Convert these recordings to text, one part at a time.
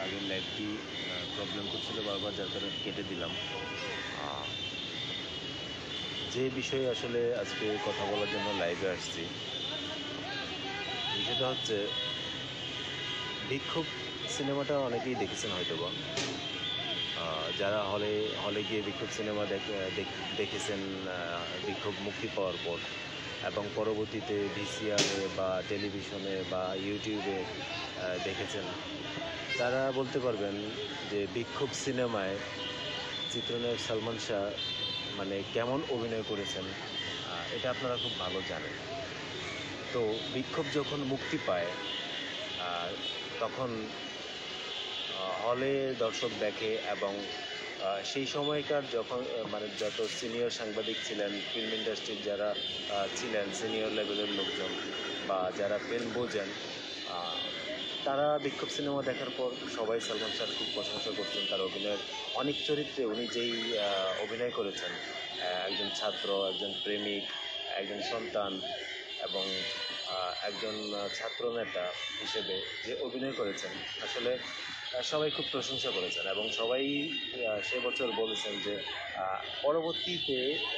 আগের লাইভটি প্রবলেম করছিল বারবার, যার কারণে কেটে দিলাম। যে বিষয়ে আসলে আজকে কথা বলার জন্য লাইভে আসছি, বিষয়টা হচ্ছে বিক্ষোভ সিনেমাটা অনেকেই দেখেছেন হয়তোবা। যারা হলে গিয়ে বিক্ষোভ সিনেমা দেখেছেন বিক্ষোভ মুক্তি পাওয়ার পর, এবং পরবর্তীতে ভিসিআরে বা টেলিভিশনে বা ইউটিউবে দেখেছেন, তারা বলতে পারবেন যে বিক্ষোভ সিনেমায় চিত্রনায়ক সালমান শাহ মানে কেমন অভিনয় করেছেন এটা আপনারা খুব ভালো জানেন। তো বিক্ষোভ যখন মুক্তি পায় তখন হলে দর্শক দেখে, এবং সেই সময়কার যখন মানে যত সিনিয়র সাংবাদিক ছিলেন, ফিল্ম ইন্ডাস্ট্রির যারা ছিলেন সিনিয়র লেভেলের লোকজন বা যারা ফিল্ম বোঝেন, তারা বিক্ষোভ সিনেমা দেখার পর সবাই সালমান শাহর খুব প্রশংসা করছেন। তার অভিনয়ের অনেক চরিত্রে উনি যেই অভিনয় করেছেন, একজন ছাত্র, একজন প্রেমিক, একজন সন্তান এবং একজন ছাত্রনেতা হিসেবে যে অভিনয় করেছেন, আসলে সবাই খুব প্রশংসা করেছেন। এবং সবাই সে বছর বলেছেন যে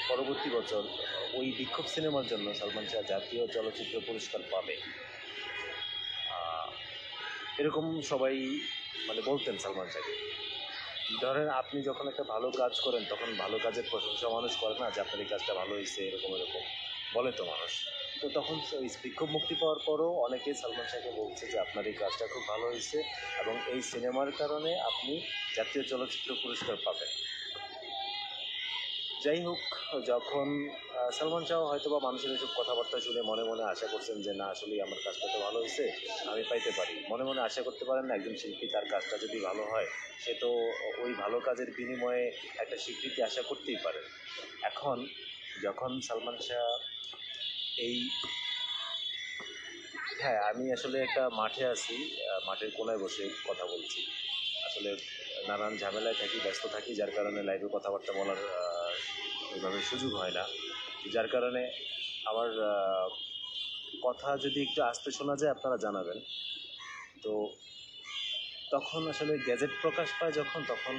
পরবর্তী বছর ওই বিক্ষোভ সিনেমার জন্য সালমান শাহ জাতীয় চলচ্চিত্র পুরস্কার পাবে, এরকম সবাই মানে বলতেন সালমান শাহকে। ধরেন আপনি যখন একটা ভালো কাজ করেন, তখন ভালো কাজের প্রশংসা মানুষ করে না, যে আপনার এই কাজটা ভালো হয়েছে, এরকম বলে তো মানুষ। তো তখন ওই বিক্ষোভ মুক্তি পাওয়ার পরও অনেকেই সালমান শাহকে বলছে যে আপনার এই কাজটা খুব ভালো হয়েছে এবং এই সিনেমার কারণে আপনি জাতীয় চলচ্চিত্র পুরস্কার পাবেন। যাই হোক, যখন সালমান শাহ হয়তো বা মানুষের এসব কথাবার্তা শুনে মনে মনে আশা করছেন যে না, আসলেই আমার কাজটা তো ভালো হয়েছে, আমি পাইতে পারি। মনে মনে আশা করতে পারেন না, একজন শিল্পী তার কাজটা যদি ভালো হয়, সে তো ওই ভালো কাজের বিনিময়ে একটা স্বীকৃতি আশা করতেই পারে। এখন যখন সালমান শাহ হ্যাঁ, আমি আসলে একটা মাঠে আছি, মাঠের কোনায় বসে কথা বলছি। আসলে নানান ঝামেলায় থাকি, ব্যস্ত থাকি, যার কারণে লাইভে কথাবার্তা বলার ওইভাবে সুযোগ হয় না। যার কারণে আমার কথা যদি একটু আস্তে শোনা যায় আপনারা জানাবেন। তো তখন আসলে গ্যাজেট প্রকাশ পায় যখন, তখন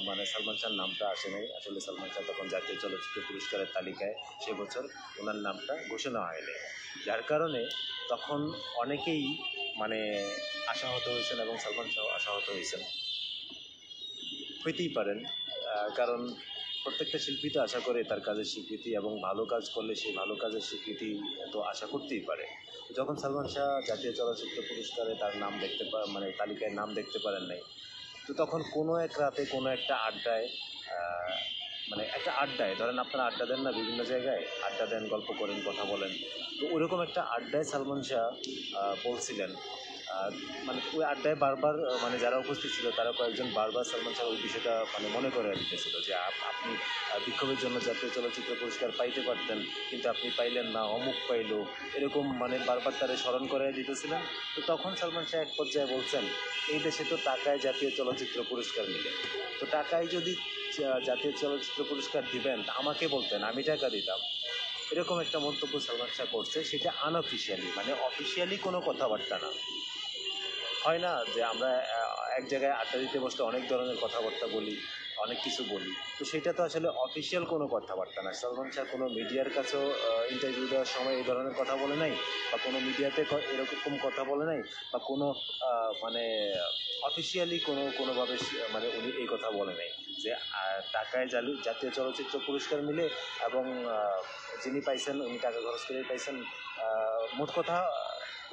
মানে সালমান শাহর নামটা আসে নাই। আসলে সালমান শাহ তখন জাতীয় চলচ্চিত্র পুরস্কারের তালিকায় সে বছর ওনার নামটা ঘোষণা হয়নি, যার কারণে তখন অনেকেই মানে আশাহত হয়েছেন এবং সালমান শাহ আশাহত হইতেই পারেন। কারণ প্রত্যেকটা শিল্পী তো আশা করে তার কাজের স্বীকৃতি, এবং ভালো কাজ করলে সেই ভালো কাজের স্বীকৃতি তো আশা করতেই পারে। যখন সালমান শাহ জাতীয় চলচ্চিত্র পুরস্কারে তার নাম মানে তালিকায় নাম দেখতে পারেন নাই, তো তখন কোনো এক রাতে কোনো একটা আড্ডায় মানে একটা আড্ডায়, ধরেন আপনারা আড্ডা দেন না, বিভিন্ন জায়গায় আড্ডা দেন, গল্প করেন, কথা বলেন, তো ওরকম একটা আড্ডায় সালমান শাহ বলছিলেন, মানে ওই আড্ডায় বারবার মানে যারা উপস্থিত ছিল তারা কয়েকজন বারবার সালমান শাহ ওই বিষয়টা মানে মনে করে দিতেছিল যে আপনি বিক্ষোভের জন্য জাতীয় চলচ্চিত্র পুরস্কার পাইতে পারতেন, কিন্তু আপনি পাইলেন না, অমুক পাইলো, এরকম মানে বারবার তারা স্মরণ করে দিতেছিলেন। তো তখন সালমান শাহ এক পর্যায়ে বলছেন, এই দেশে তো টাকায় জাতীয় চলচ্চিত্র পুরস্কার মিলে, তো টাকায় যদি জাতীয় চলচ্চিত্র পুরস্কার দিবেন আমাকে বলতেন, আমি টাকা দিতাম। এরকম একটা মন্তব্য সালমান শাহ করছে, সেটা আনঅফিসিয়ালি, মানে অফিসিয়ালি কোনো কথাবার্তা না। হয় না যে আমরা এক জায়গায় আড্ডা দিতে বসলে অনেক ধরনের কথাবার্তা বলি, অনেক কিছু বলি, তো সেটা তো আসলে অফিসিয়াল কোনো কথাবার্তা না। সালমান শাহ কোনো মিডিয়ার কাছেও ইন্টারভিউ দেওয়ার সময় এই ধরনের কথা বলে নাই, বা কোনো মিডিয়াতে এরকম কথা বলে নাই, বা কোনো মানে অফিসিয়ালি কোনোভাবে মানে উনি এই কথা বলে নাই যে টাকায় জাতীয় চলচ্চিত্র পুরস্কার মিলে, এবং যিনি পাইছেন উনি টাকা খরচ করেই পাইছেন। মোট কথা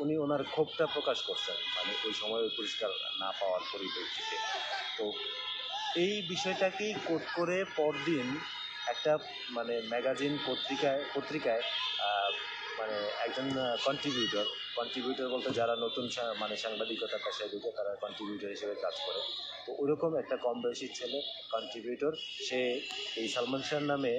উনি ওনার ক্ষোভটা প্রকাশ করছেন, মানে ওই সময় পুরস্কার না পাওয়ার পরিপ্রেক্ষিতে। তো এই বিষয়টাকেই কোট করে পরদিন একটা মানে ম্যাগাজিন পত্রিকায় মানে একজন কন্ট্রিবিউটর বলতে যারা নতুন মানে সাংবাদিকতা পেশায় ঢুকে তারা কন্ট্রিবিউটর হিসেবে কাজ করে, তো ওরকম একটা কম বয়সী ছেলে কন্ট্রিবিউটর, সে এই সালমান শাহর নামে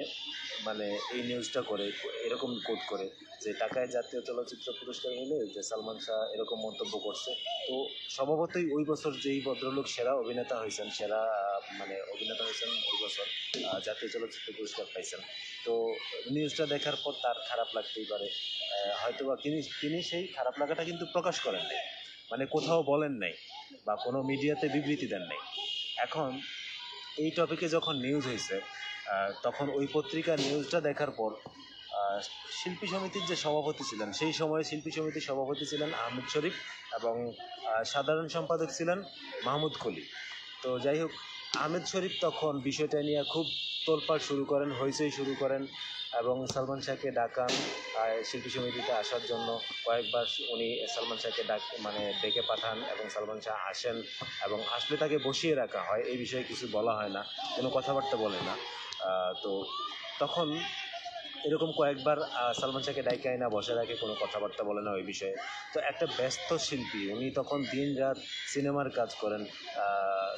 মানে এই নিউজটা করে এরকম কোট করে যে টাকায় জাতীয় চলচ্চিত্র পুরস্কার মিলে যে সালমান শাহ এরকম মন্তব্য করছে। তো স্বভাবতই ওই বছর যেই ভদ্রলোক সেরা অভিনেতা হয়েছেন, সেরা মানে অভিনেতা হয়েছেন ওই বছর, জাতীয় চলচ্চিত্র পুরস্কার পাইছেন। তো নিউজটা দেখার পর তার খারাপ লাগতেই পারে, হয়তোবা তিনি সেই খারাপ লাগাটা কিন্তু প্রকাশ করেন নাই, মানে কোথাও বলেন নাই বা কোনো মিডিয়াতে বিবৃতি দেন নাই। এখন এই টপিকে যখন নিউজ হয়েছে, তখন ওই পত্রিকার নিউজটা দেখার পর শিল্পী সমিতির যে সভাপতি ছিলেন, সেই সময়ে শিল্পী সমিতির সভাপতি ছিলেন আহমেদ শরীফ এবং সাধারণ সম্পাদক ছিলেন মাহমুদ কলি। তো যাই হোক, আহমেদ শরীফ তখন বিষয়টা নিয়ে খুব তোলপাড় শুরু করেন, হইচই শুরু করেন এবং সালমান শাহকে ডাকান শিল্পী সমিতিতে আসার জন্য। কয়েকবার উনি সালমান শাহকে ডেকে পাঠান এবং সালমান শাহ আসেন এবং আসলে তাকে বসিয়ে রাখা হয়, এই বিষয়ে কিছু বলা হয় না, কোনো কথাবার্তা বলে না। তো তখন এরকম কয়েকবার সালমান শাহকে ডাইকে আইনা বসে রাখে, কোনো কথাবার্তা বলে না ওই বিষয়ে। তো একটা ব্যস্ত শিল্পী, উনি তখন দিন রাত সিনেমার কাজ করেন,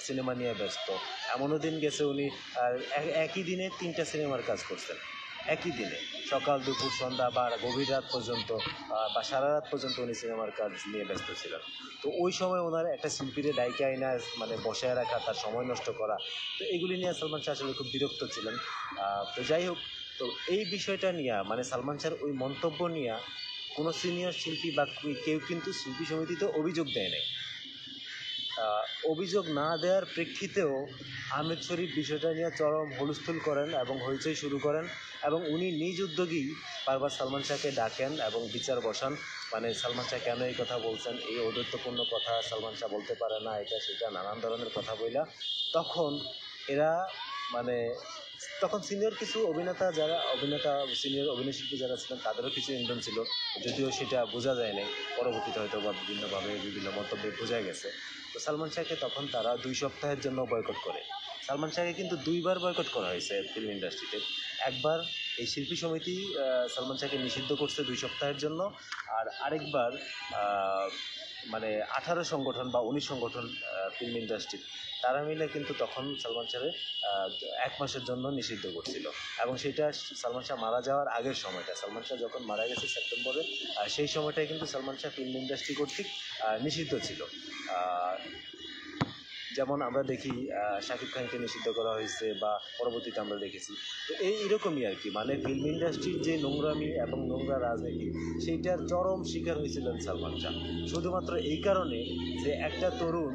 সিনেমা নিয়ে ব্যস্ত। এমনও দিন গেছে উনি একই দিনে 3টা সিনেমার কাজ করছেন, একই দিনে, সকাল দুপুর সন্ধ্যা বা গভীর রাত পর্যন্ত বা সারা রাত পর্যন্ত উনি সিনেমার কাজ নিয়ে ব্যস্ত ছিলেন। তো ওই সময় ওনার একটা শিল্পীরে ডাইকে আইনা বসায় রাখা, তার সময় নষ্ট করা, তো এগুলি নিয়ে সালমান শাহ আসলে খুব বিরক্ত ছিলেন। তো যাই হোক, তো এই বিষয়টা নিয়ে সালমান শাহর ওই মন্তব্য নিয়ে কোনো সিনিয়র শিল্পী বা কেউ কিন্তু শিল্পী সমিতিতে অভিযোগ দেয় নাই। অভিযোগ না দেওয়ার প্রেক্ষিতেও আহমেদ শরীফ বিষয়টা নিয়ে চরম হুলস্থুল করেন এবং হইচই শুরু করেন এবং উনি নিজ উদ্যোগেই বারবার সালমান শাহকে ডাকেন এবং বিচার বসান। সালমান শাহ কেন এই কথা বলছেন, এই ঔদ্ধত্যপূর্ণ কথা সালমান শাহ বলতে পারে না, এটা সেটা নানান ধরনের কথা বইলা তখন এরা তখন সিনিয়র কিছু সিনিয়র অভিনয়শিল্পী যারা ছিলেন তাদেরও কিছু ইন্ধন ছিল, যদিও সেটা বোঝা যায় নাই, পরবর্তীতে হয়তো বা বিভিন্নভাবে বিভিন্ন মন্তব্যে বোঝা গেছে। তো সালমান শাহকে তখন তারা 2 সপ্তাহের জন্য বয়কট করে। সালমান শাহকে কিন্তু 2বার বয়কট করা হয়েছে ফিল্ম ইন্ডাস্ট্রিতে। একবার এই শিল্পী সমিতি সালমান শাহকে নিষিদ্ধ করছে 2 সপ্তাহের জন্য, আর আরেকবার 18 সংগঠন বা 19 সংগঠন ফিল্ম ইন্ডাস্ট্রি, তারা মিলে কিন্তু তখন সালমান শাহের 1 মাসের জন্য নিষিদ্ধ করছিল। এবং সেটা সালমান শাহ মারা যাওয়ার আগের সময়টা, সালমান শাহ যখন মারা গেছে সেপ্টেম্বরে, সেই সময়টাই কিন্তু সালমান শাহ ফিল্ম ইন্ডাস্ট্রি কর্তৃক নিষিদ্ধ ছিল। যেমন আমরা দেখি শাকিব খানকে নিষিদ্ধ করা হয়েছে বা পরবর্তীতে আমরা দেখেছি। তো এইরকমই আর কি, ফিল্ম ইন্ডাস্ট্রির যে নোংরামি এবং নোংরা রাজনীতি, সেইটার চরম শিকার হয়েছিলেন সালমান শাহ, শুধুমাত্র এই কারণে যে একটা তরুণ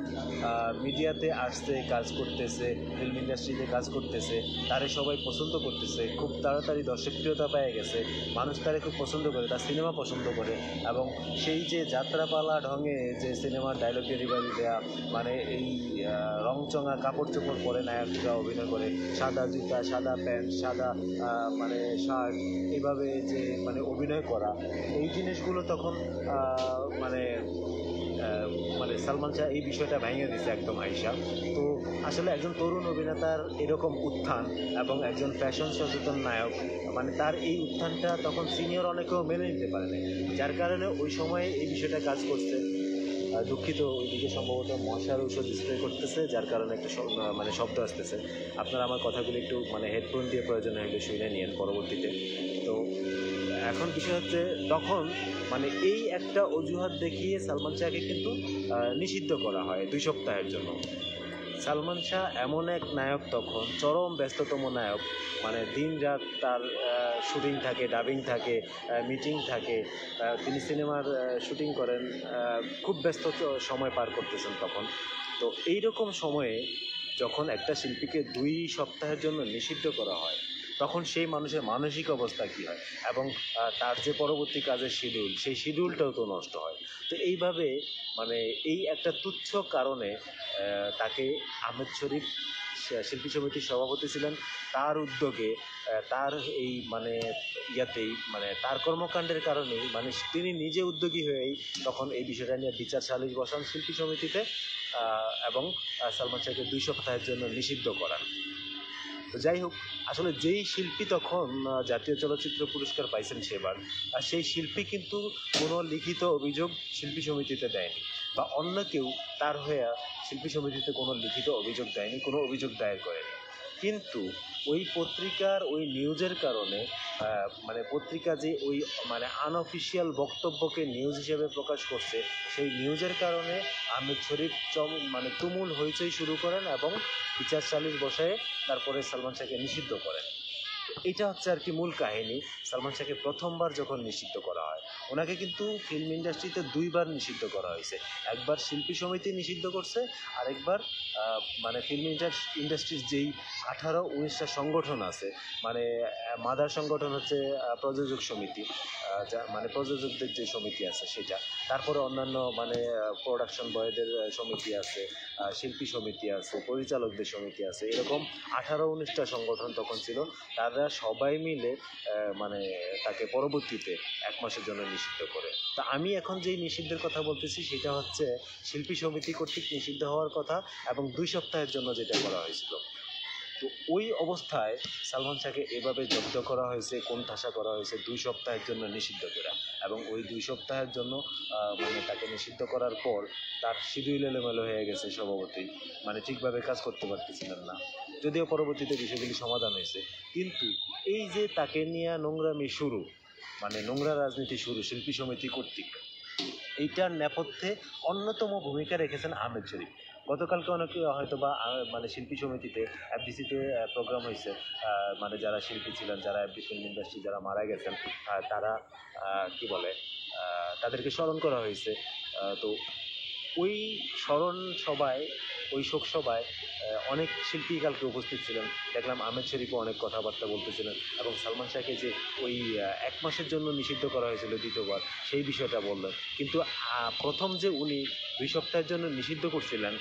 মিডিয়াতে আসছে, কাজ করতেছে, ফিল্ম ইন্ডাস্ট্রিতে কাজ করতেছে, তারে সবাই পছন্দ করতেছে, খুব তাড়াতাড়ি দর্শকপ্রিয়তা পেয়ে গেছে, মানুষ তারে খুব পছন্দ করে, তার সিনেমা পছন্দ করে। এবং সেই যে যাত্রাপালা ঢঙে যে সিনেমার ডায়লগ ডেলিভারি দেয়া, এই রংচঙা কাপড় চোপড় পরে নায়করা অভিনয় করে, সাদা জুতা, সাদা প্যান্ট, সাদা শার্ট, এইভাবে যে অভিনয় করা, এই জিনিসগুলো তখন সালমান শাহ এই বিষয়টা ভেঙে দিচ্ছে একদম আইসা। তো আসলে একজন তরুণ অভিনেতার এরকম উত্থান এবং একজন ফ্যাশন সচেতন নায়ক, তার এই উত্থানটা তখন সিনিয়র অনেকেও মেনে নিতে পারে না, যার কারণে ওই সময়ে এই বিষয়টা কাজ করছে। দুঃখিত, ওইদিকে সম্ভবত মশার ঔষধ স্প্রে করতেছে, যার কারণে একটা শব্দ আসতেছে। আপনারা আমার কথাগুলো একটু হেডফোন দিয়ে প্রয়োজন হলে শুনে নিন পরবর্তীতে। তো এখন বিষয় হচ্ছে, তখন এই একটা অজুহাত দেখিয়ে সালমান শাহকে কিন্তু নিষিদ্ধ করা হয় 2 সপ্তাহের জন্য। সালমান শাহ এমন এক নায়ক, তখন চরম ব্যস্ততম নায়ক, দিন রাত তার শুটিং থাকে, ডাবিং থাকে, মিটিং থাকে, তিনি সিনেমার শুটিং করেন, খুব ব্যস্ত সময় পার করতেছেন তখন। তো এইরকম সময়ে যখন একটা শিল্পীকে 2 সপ্তাহের জন্য নিষিদ্ধ করা হয়, তখন সেই মানুষের মানসিক অবস্থা কী হয় এবং তার যে পরবর্তী কাজের শিডিউল, সেই শিডিউলটাও তো নষ্ট হয়। তো এইভাবে এই একটা তুচ্ছ কারণে তাকে আহমেদ শরীফ শিল্পী সমিতির সভাপতি ছিলেন, তার উদ্যোগে, তার এই তার কর্মকাণ্ডের কারণেই তিনি নিজে উদ্যোগী হয়েই তখন এই বিষয়টা নিয়ে বিচার সালিশ বসান শিল্পী সমিতিতে এবং সালমান শাহকে 2 সপ্তাহের জন্য নিষিদ্ধ করান। তো যাই হোক, আসলে যেই শিল্পী তখন জাতীয় চলচ্চিত্র পুরস্কার পাইছেন সেবার, সেই শিল্পী কিন্তু কোনো লিখিত অভিযোগ শিল্পী সমিতিতে দেয়নি, বা অন্য কেউ তার হয়ে শিল্পী সমিতিতে কোনো লিখিত অভিযোগ দেয়নি, কোনো অভিযোগ দায়ের করেনি। কিন্তু ওই পত্রিকার ওই নিউজের কারণে মানে পত্রিকা যে ওই মানে আনঅফিসিয়াল বক্তব্যকে নিউজ হিসেবে প্রকাশ করছে, সেই নিউজের কারণে আহমেদ শরীফ মানে তুমুল হইচই শুরু করেন এবং বিচার সালিশ বসায় তারপরে সালমান শাহকে নিষিদ্ধ করেন। এটা হচ্ছে আর কি মূল কাহিনী। সালমান শাহকে প্রথমবার যখন নিষিদ্ধ করা হয়, ওনাকে কিন্তু ফিল্ম ইন্ডাস্ট্রিতে দুইবার নিষিদ্ধ করা হয়েছে। একবার শিল্পী সমিতি নিষিদ্ধ করছে, আরেকবার মানে ফিল্ম ইন্ডাস্ট্রির যেই 18-19টা সংগঠন আছে, মানে মাদার সংগঠন হচ্ছে প্রযোজক সমিতি, মানে প্রযোজকদের যে সমিতি আছে সেটা, তারপরে অন্যান্য মানে প্রোডাকশন বয়দের সমিতি আছে, শিল্পী সমিতি আছে, পরিচালকদের সমিতি আছে, এরকম 18-19টা সংগঠন তখন ছিল। তারা সবাই মিলে মানে তাকে পরবর্তীতে 1 মাসের জন্য নিষিদ্ধ করে। তা আমি এখন যেই নিষিদ্ধের কথা বলতেছি সেটা হচ্ছে শিল্পী সমিতি কর্তৃক নিষিদ্ধ হওয়ার কথা, এবং 2 সপ্তাহের জন্য যেটা করা হয়েছিল। তো ওই অবস্থায় সালমান শাহকে এভাবে জব্দ করা হয়েছে, কোণঠাসা করা হয়েছে 2 সপ্তাহের জন্য নিষিদ্ধ করা, এবং ওই 2 সপ্তাহের জন্য মানে তাকে নিষিদ্ধ করার পর তার শিডিউল এলোমেলো হয়ে গেছে স্বভাবতই, মানে ঠিকভাবে কাজ করতে পারতেছিলেন না। যদিও পরবর্তীতে বিষয়গুলি সমাধান হয়েছে, কিন্তু এই যে তাকে নিয়ে নোংরামি শুরু, মানে নোংরা রাজনীতি শুরু শিল্পী সমিতি কর্তৃক, এইটার নেপথ্যে অন্যতম ভূমিকা রেখেছেন আহমেদ শরীফ। গতকালকে অনেকে হয়তো বা মানে শিল্পী সমিতিতে এফডিসিতে প্রোগ্রাম হয়েছে, মানে যারা শিল্পী ছিলেন, যারা এফডি ফিল্ম ইন্ডাস্ট্রি যারা মারা গেছেন, তারা কি বলে তাদেরকে স্মরণ করা হয়েছে। তো ওই স্মরণ সভায়, ওই শোক সভায় অনেক শিল্পী কালকে উপস্থিত ছিলেন। দেখলাম আহমেদ শরীফও অনেক কথাবার্তা বলতেছিলেন, এবং সালমান শাহকে যে ওই 1 মাসের জন্য নিষিদ্ধ করা হয়েছিল দ্বিতীয়বার, সেই বিষয়টা বললেন। কিন্তু প্রথম যে উনি 2 সপ্তাহের জন্য নিষিদ্ধ করছিলেন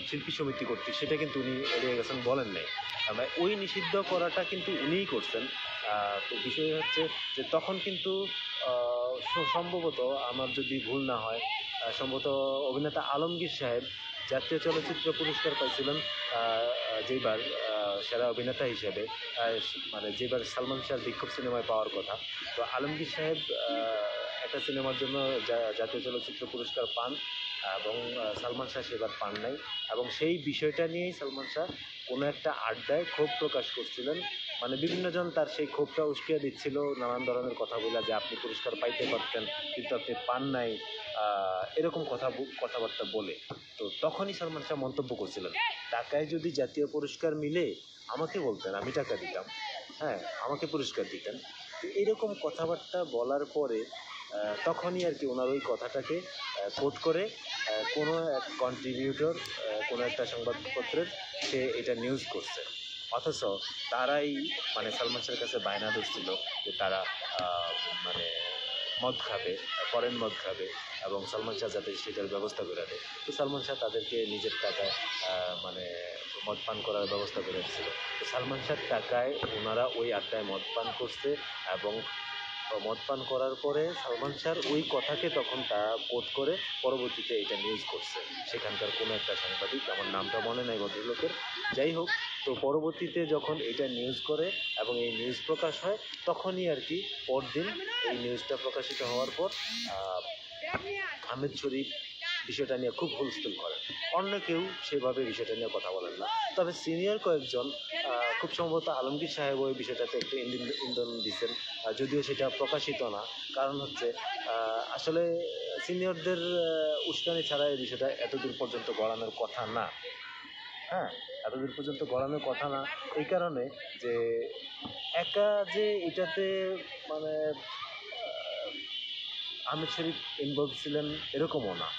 শিল্পী সমিতি কর্তৃক, সেটা কিন্তু উনি এড়িয়ে গেছেন, বলেন নাই। ওই নিষিদ্ধ করাটা কিন্তু উনিই করছেন। তো বিষয় হচ্ছে যে তখন কিন্তু সম্ভবত, আমার যদি ভুল না হয়, সম্ভবত অভিনেতা আলমগীর সাহেব জাতীয় চলচ্চিত্র পুরস্কার পাইছিলেন যেবার সেরা অভিনেতা হিসেবে, মানে যেবার সালমান শাহর বিক্ষোভ সিনেমায় পাওয়ার কথা। তো আলমগীর সাহেব একটা সিনেমার জন্য জাতীয় চলচ্চিত্র পুরস্কার পান, এবং সালমান শাহ সেবার পান নাই। এবং সেই বিষয়টা নিয়েই সালমান শাহ কোনো একটা আড্ডায় ক্ষোভ প্রকাশ করছিলেন, মানে বিভিন্নজন তার সেই ক্ষোভটা উস্কিয়ে দিচ্ছিল নানান ধরনের কথা বলে, যে আপনি পুরস্কার পাইতে পারতেন কিন্তু আপনি পান নাই, এরকম কথাবার্তা বলে। তো তখনই সালমান শাহ মন্তব্য করছিলেন, টাকায় যদি জাতীয় পুরস্কার মিলে আমাকে বলতেন, আমি টাকা দিতাম, হ্যাঁ আমাকে পুরস্কার দিতেন। তো এরকম কথাবার্তা বলার পরে তখনই আর কি ওনার ওই কথাটাকে কোট করে কোনো এক কন্ট্রিবিউটর কোনো একটা সংবাদপত্রের সে এটা নিউজ করছে। অথচ তারাই মানে সালমান শাহের কাছে বায়না ধরছিল যে তারা মানে মদ খাবে, ফরেন মদ খাবে, এবং সালমান শাহ যাতে সেটার ব্যবস্থা করে দেয়। তো সালমান শাহ তাদেরকে নিজের টাকায় মানে মদ পান করার ব্যবস্থা করে দিয়েছিল। তো সালমান শাহর টাকায় ওনারা ওই আড্ডায় মদ পান করছে, এবং মদ পান করার পরে সালমান শাহর ওই কথাকে তখন তারা কোট করে পরবর্তীতে এটা নিউজ করছে সেখানকার কোনো একটা সাংবাদিক, আমার নামটা মনে নাই ভদ্রলোকের। যাই হোক, তো পরবর্তীতে যখন এটা নিউজ করে এবং এই নিউজ প্রকাশ হয়, তখনই আর কি পরদিন এই নিউজটা প্রকাশিত হওয়ার পর আহমেদ শরীফ বিষয়টা নিয়ে খুব হুলস্থুল করেন। অন্য কেউ সেভাবে বিষয়টা নিয়ে কথা বলেন না, তবে সিনিয়র কয়েকজন, খুব সম্ভবত আলমগীর সাহেব ওই বিষয়টাতে একটু ইন্ধন দিচ্ছেন, যদিও সেটা প্রকাশিত না। কারণ হচ্ছে আসলে সিনিয়রদের উস্কানি ছাড়া এই বিষয়টা এতদূর পর্যন্ত গড়ানোর কথা না। হ্যাঁ, এতদূর পর্যন্ত গড়ানোর কথা না, এই কারণে যে একা যে এটাতে মানে আহমেদ শরীফ ইনভলভ ছিলেন এরকমও না।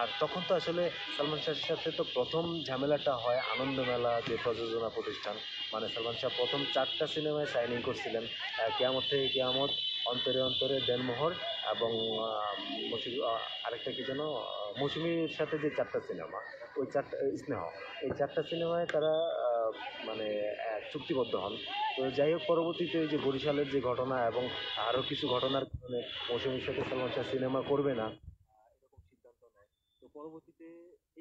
আর তখন তো আসলে সালমান শাহের সাথে তো প্রথম ঝামেলাটা হয় আনন্দমেলা যে প্রযোজনা প্রতিষ্ঠান, মানে সালমান শাহ প্রথম 4টা সিনেমায় সাইনিং করছিলেন, কেয়ামত থেকে কেয়ামত, অন্তরে অন্তরে, দেনমোহর, এবং আরেকটা কি যেন মৌসুমীর সাথে যে 4টা সিনেমা, ওই 4টা স্নেহ, এই 4টা সিনেমায় তারা মানে চুক্তিবদ্ধ হন। তো যাই হোক, পরবর্তীতে ওই যে বরিশালের যে ঘটনা এবং আরও কিছু ঘটনার কারণে মৌসুমীর সাথে সালমান শাহ সিনেমা করবে না এরকম সিদ্ধান্ত নেয়। তো পরবর্তীতে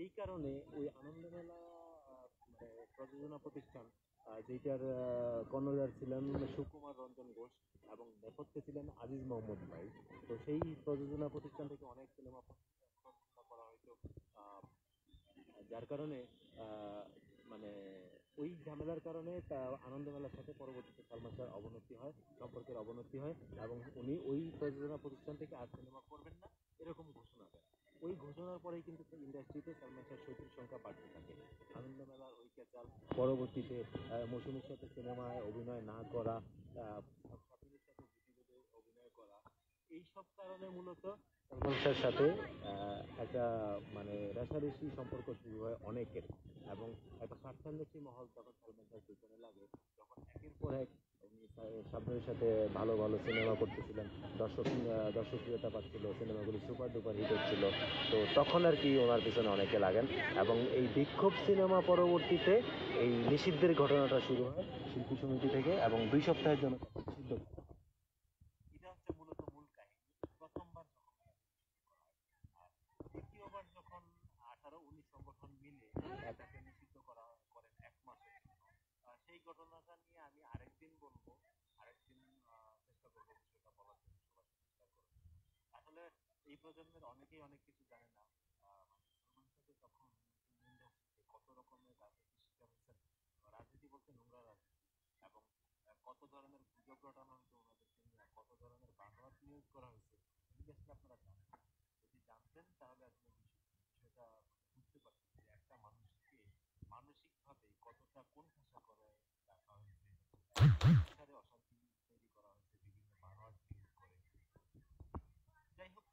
এই কারণে ওই আনন্দমেলা মানে প্রযোজনা প্রতিষ্ঠান, যেটার কর্ণধার ছিলেন সুকুমার রঞ্জন ঘোষ এবং নেপথ্যে ছিলেন আজিজ মোহাম্মদ ভাই। তো সেই প্রযোজনা প্রতিষ্ঠান থেকে অনেক সিনেমা প্রযোজনা করা হয়তো, যার কারণে মানে ওই ঝামেলার কারণে আনন্দমেলার সাথে পরবর্তীতে সালমান শাহর অবনতি হয়, সম্পর্কের অবনতি হয় এবং উনি ওই প্রযোজনা প্রতিষ্ঠান থেকে আর সিনেমা করবেন না এরকম ঘোষণা দেন। ওই ঘোষণার পরেই কিন্তু ইন্ডাস্ট্রিতে সালমান শাহর শত্রুর সংখ্যা বাড়তে থাকে। আনন্দমেলার ওই ক্যাচাল, পরবর্তীতে মৌসুমীর সাথে সিনেমায় অভিনয় না করা, স্বাধীনের সাথে জুটি বেঁধে অভিনয় করা, এইসব কারণে মূলত সালমান শাহর সাথে একটা মানে রেষারেষি সম্পর্ক শুরু হয় অনেকের। এবং একটা স্বার্থান্বেষী মহল তখন সালমান শাহর পেছনে লাগে, যখন একের পর এক উনি শাবনূরের সাথে ভালো ভালো সিনেমা করতেছিলেন, দর্শকপ্রিয়তা পাচ্ছিল, সিনেমাগুলো সুপার ডুপার হিট হচ্ছিল। তো তখন আর কি ওনার পিছনে অনেকে লাগেন এবং এই বিক্ষোভ সিনেমা পরবর্তীতে এই নিষিদ্ধের ঘটনাটা শুরু হয় শিল্পী সমিতি থেকে এবং 2 সপ্তাহের জন্য তাকে নিষিদ্ধ করা হয়। এটা হচ্ছে মূলত মূল কাহিনী। প্রথমবার যখন আর দ্বিতীয়বার যখন 18-19 সংগঠন মিলে তাকে নিষিদ্ধ করেন 1 মাসের জন্য, সেই ঘটনাটা নিয়ে আমি আরেকদিন বলবো, আরেকদিন চেষ্টা করবো বিষয়টা বলার জন্য, সবার সাথে শেয়ার করার জন্য। আসলে এই প্রজন্মের অনেকেই অনেক কিছু জানে না, মানে সালমান শাহ তখন ইন্ডাস্ট্রিতে কত রকমের রাজনীতির শিকার হয়েছেন। রাজনীতি বলতে নোংরা রাজনীতি, এবং কত ধরনের গুজব রটানো হয়েছে ওনাদেরকে নিয়ে, কত ধরনের বানোয়াট নিউজ করা হয়েছে, এগুলো আসলে আপনারা জানেন না। যদি জানতেন তাহলে আসলে বিষয়টা বুঝতে পারতেন যে একটা মানুষকে মানসিকভাবে কতটা কোণঠাসা করে রাখা হয়েছে, সংসারে অশান্তি তৈরি করা হয়েছে বিভিন্ন বানোয়াট নিউজ করে। যাই হোক,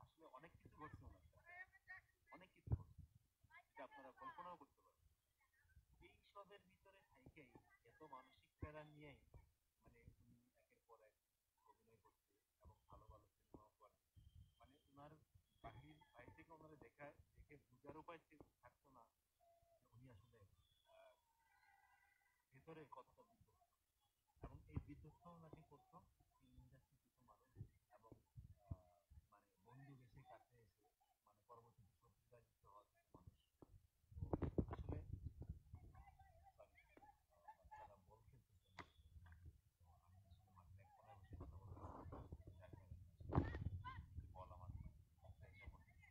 আসলে অনেক কিছু ঘটছে ওনার সাথে, অনেক কিছু ঘটছে যেটা আপনারা কল্পনাও করতে পারেন। এই সবের ভিতরে থাইকেই এত মানসিক প্যারা নিয়েই মানে উনি একের পর এক অভিনয় করছে এবং ভালো ভালো সিনেমাও করে। মানে উনার বাহির থেকে ওনারা দেখে বুঝার উপায় থাকতো না যে উনি আসলে ভেতরে কতটা বিধ্বস্ত। এবং এই বিধ্বস্ত ওনাকে করতো ইন্ডাস্ট্রির কিছু মানুষ এবং মানে বন্ধু বেশি কাছে এসে মানে পরবর্তীতে শত্রুতায় যুক্ত হওয়া কিছু মানুষ। তো আসলে বাচ্চারা বল খেলতেছে, তো আমি আসলে মাঠের এক কোনায় বসে কথা বলতেছি, যার কারণে বল আমার কাছে এসে পড়তেছে।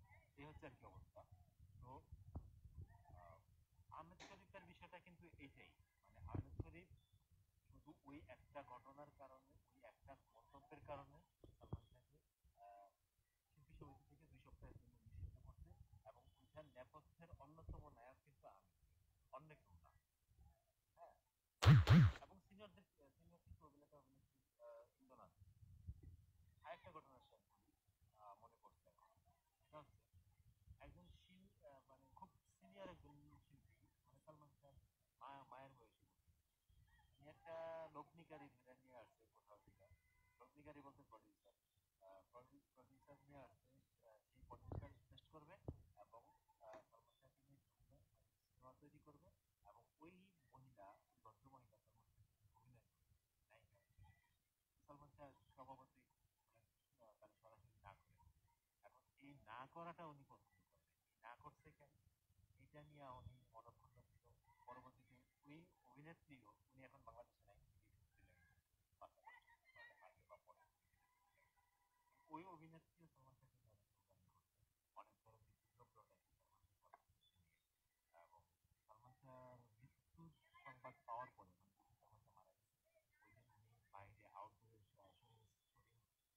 যাই হোক, এই হচ্ছে আর কি অবস্থা। তো আহমেদ শরীফের বিষয়টা কিন্তু এইটাই, মানে আহমেদ শরীফ শুধু ওই একটা ঘটনার কারণে, ওই একটা মন্তব্যের কারণে সালমান শাহকে শিল্পী সমিতি থেকে 2 সপ্তাহের জন্য নিষিদ্ধ করছে। এবং ওইটার নেপথ্যের অন্যতম নায়ক কিন্তু আহমেদ শরীফ, অন্য কেউ না। হ্যাঁ, এবং সিনিয়র কিছু অভিনেতা অভিনেত্রী ইন্ধন আছে। আরেকটা ঘটনা শেয়ার করি, মনে পড়ছে এখন। সেটা হচ্ছে একজন মানে খুব সিনিয়র একজন শিল্পী, মানে সালমান শাহ মায়ের বয়সী, উনি একটা লগ্নিকারী ধরে নিয়ে আসছে কোথাও থেকে। লগ্নিকারী বলতে প্রডিউসার, প্রডিউসার নিয়ে আসছে। সেই প্রডিউসার ইনভেস্ট করবে এবং সালমান শাহকে নিয়ে সিনেমা তৈরি করবে। এবং ওই মহিলা, ভদ্র মহিলা সালমান শাহকে অভিনয় করবে নায়িকা হিসেবে। সালমান শাহ স্বভাবতই মানে তার সরাসরি না করে। এখন এই না করাটা উনি পছন্দ করেন, না করছে কেন, এটা নিয়ে উনি মনক্ষুণ্ণ ছিল। পরবর্তীতে ওই অভিনেত্রীও, উনি এখন বাংলাদেশে নাই, বিদেশে চলে গেছে 5 বছর আগে বা পরে বিদেশে চলে গেছে। ওই অভিনেত্রীও সালমান শাহকে নিয়ে অনেক প্রোগ্রাম করছে, অনেক ধরনের গুজব রটাইছে সালমান শাহ নিয়ে। এবং সালমান শাহর মৃত্যুর সংবাদ পাওয়ার পরে, মানে যখন সালমান শাহ মারা গেছে, ওই দিন উনি বাইরে আউটডোরে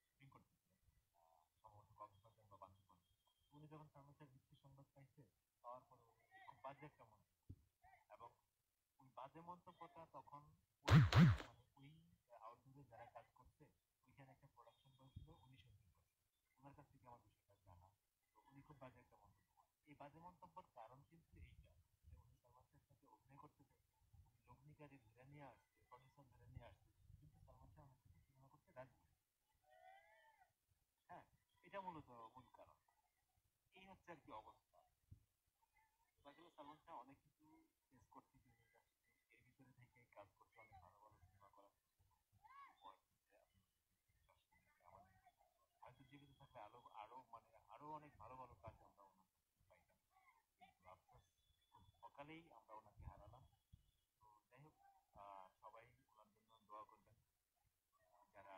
শুটিং করতেছিলেন, সম্ভবত কক্সবাজার বা বান্দরবানে। উনি যখন সালমান শাহর মৃত্যুর সংবাদ পাওয়ার পরে উনি খুব বাজে একটা মন্তব্য, এবং ওই বাজে মন্তব্যটা তখন মানে ওই আউটডোরে যারা কাজ করছে ওইখানে একটা প্রোডাকশন করেছিল, উনি শুটিং করছে, ওনার কাছ থেকে আমার বিষয়টা জানা। তো উনি খুব বাজে একটা মন্তব্য করেন। এই বাজে মন্তব্যের কারণ কিন্তু এইটা, যে উনি সালমান শাহের সাথে অভিনয় করতে চাইছে, উনি লগ্নিকারী ধরে নিয়ে আসছে, প্রডিউসার ধরে নিয়ে আসছে, কিন্তু সালমান শাহ ওনার সাথে সিনেমা করতে রাজি হয়নি। হ্যাঁ, এটা মূলত মূল কারণ। এই হচ্ছে আর কি অবস্থা। আসলে সালমান শাহ অনেক কিছু ফেস করছে ফিল্ম ইন্ডাস্ট্রিতে, এর ভিতরে থেকে কাজ করছে, অনেক ভালো ভালো সিনেমা করার চেষ্টা করছে, উপহার দিচ্ছে। আপনি বিশ্বাস করেন যে আমাদের হয়তো জীবিত থাকলে আরো আরো মানে আরো অনেক ভালো ভালো কাজ আমরা ওনার কাছ থেকে পাইতাম, কিন্তু আফসোস খুব সকালেই আমরা ওনাকে হারালাম। তো যাই হোক, সবাই ওনার জন্য দোয়া করবেন। যারা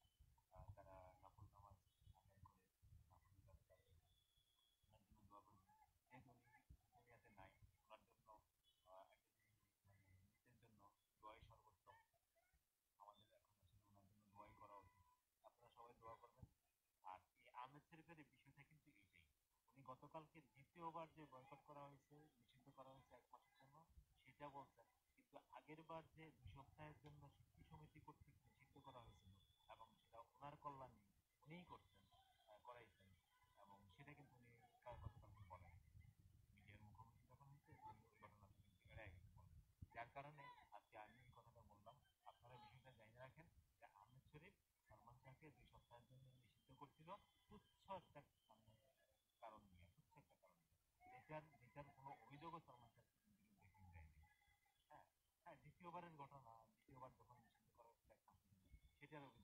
মুসলিম আছে তারা নফল নামাজ আদায় করে নফল ইবাদত আদায় করে ওনার জন্য দোয়া করবেন। যেহেতু উনি দুনিয়াতে নাই, শরীফের বিষয়টা কিন্তু এইটাই। উনি গতকালকে দ্বিতীয়বার যে বয়কট করা হয়েছে, নিষিদ্ধ করা হয়েছে 1 মাসের জন্য, সেটা বলছেন। কিন্তু আগের বার যে 2 সপ্তাহের জন্য শিল্পী সমিতি কর্তৃক নিষিদ্ধ করা হয়েছিল এবং সেটা ওনার কল্যাণে উনিই করছেন, করাইছেন, এবং সেটা কিন্তু উনি গতকালকে বলেন মিডিয়ার মুখোমুখি যখন হয়েছে, উনি ওই ঘটনাটা কিন্তু এড়াই গেছে বলেন। যার কারণে আজকে আমি এই কথাটা বললাম। আপনারা বিষয়টা জানিয়ে রাখেন যে আহমেদ শরীফ সালমান শাহকে 2 সপ্তাহের জন্য নিষিদ্ধ করছিল তুচ্ছ একটা মানে কারণ নিয়ে, তুচ্ছ একটা কারণ নিয়ে, যেটার কোনো অভিযোগও সালমান শাহের বিরুদ্ধে কেউ দেয়নি। হ্যাঁ, হ্যাঁ, দ্বিতীয়বারের ঘটনা, দ্বিতীয়বার যখন নিষিদ্ধ করা হয়েছিল 1 মাসের জন্য, সেটার অভিযোগ